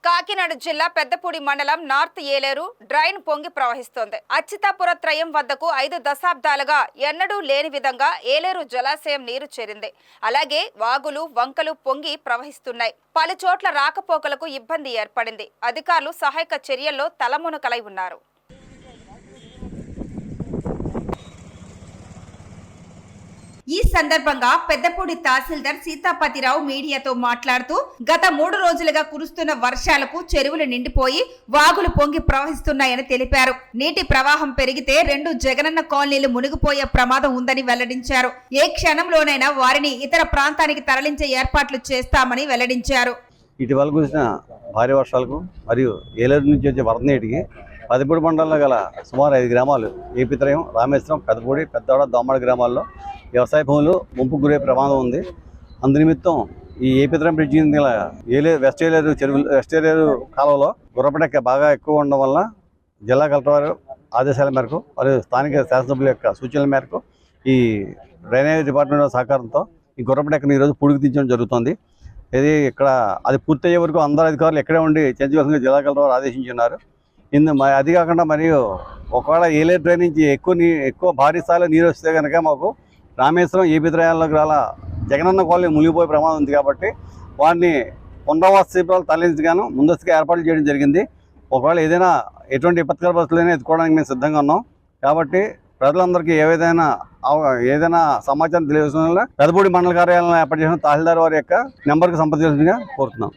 కాకినాడ జిల్లా పెద్దపూడి మండలం north Yeleru drain పొంగి ప్రవహిస్తోంది. అచ్యుతాపుర త్రయం వద్దకు 5 దశాబ్దాలుగా ఎన్నడూ లేని విధంగా ఏలేరు జలాశయం నీరు చేరింది. అలాగే వాగులు వంకలు పొంగి ప్రవహిస్తున్నాయి. పలు చోట్ల రాకపోకలకు ఇబ్బంది ఏర్పడింది. అధికారులు సహాయక చర్యల్లో తలమునకలై ఉన్నారు. ఈ సందర్భంగా పెద్దపూడి తహసీల్దార్ సీతాపతిరావు మీడియాతో మాట్లాడుతూ గత 3 రోజులుగా కురుస్తున్న వర్షాలకు చెరువులు నిండిపోయి వాగులు పొంగి ప్రవహిస్తున్నాయని తెలిపారు. నీటి ప్రవాహం పెరిగితే 2 జగనన్న కాలనీలు మునిగిపోయే ప్రమాదం ఉందని వెల్లడించారు. ఏ క్షణంలోనైనా వారిని ఇతర ప్రాంతానికి తరలించే ఏర్పాట్లు చేస్తామని వెల్లడించారు. ఇటీవల కురిసిన భారీ వర్షాలకు మరియు ఏలేరు నుంచి వచ్చే వరద నీటికి పెద్దపూడి మండలంలో గల సుమారు 5 గ్రామాలు ఏపీత్రయం, రామేశ్వరం, పెద్దపూడి, పెద్దవాడ, దోమడ గ్రామాల్లో వ్యవసాయ భూములు ముంపు గురే ప్రమాదం ఉంది. అందునిమిత్తం ఈ ఏపీత్రయం బ్రిడ్జి గల వెస్ట్ ఏలేరు కాలువలో గుర్రపడెక్క బాగా ఎక్కువ ఉండడం వల్ల జిల్లా కలెక్టర్ వారు ఆదేశాల మేరకు మరియు స్థానిక శాసనసభ్యుల యొక్క సూచనల మేరకు ఈ డ్రైనేజ్ డిపార్ట్మెంట్ సహకారంతో ఈ గుర్రపడెక్కను ఈరోజు పూడికి తీర్చడం జరుగుతుంది. ఇది ఇక్కడ అది పూర్తయ్యే వరకు అందరు అధికారులు ఎక్కడే ఉండి చెంచవలసిందిగా జిల్లా కలెక్టర్ వారు ఆదేశించున్నారు. అది కాకుండా మరియు ఒకవేళ ఏలేరు డ్రైన్ నుంచి ఎక్కువ భారీ స్థాయిలో నీరు వస్తే కనుక మాకు రామేశ్వరం, ఏపీత్రయాల్లోకి జగనన్న కాలనీ మునిగిపోయే ప్రమాదం ఉంది. కాబట్టి వారిని పునరావాస శిబిరాలు తరలించగాను ముందస్తుగా ఏర్పాట్లు చేయడం జరిగింది. ఒకవేళ ఎటువంటి విపత్కర పరిస్థితులైనా ఎత్తుకోవడానికి మేము సిద్ధంగా ఉన్నాం. కాబట్టి ప్రజలందరికీ ఏదైనా సమాచారం తెలియజేసిన పెద్దపూడి మండల కార్యాలయంలో ఏర్పాటు చేసిన తహసీల్దార్ వారి యొక్క నెంబర్కి సంప్రదించాల్సిందిగా కోరుతున్నాం.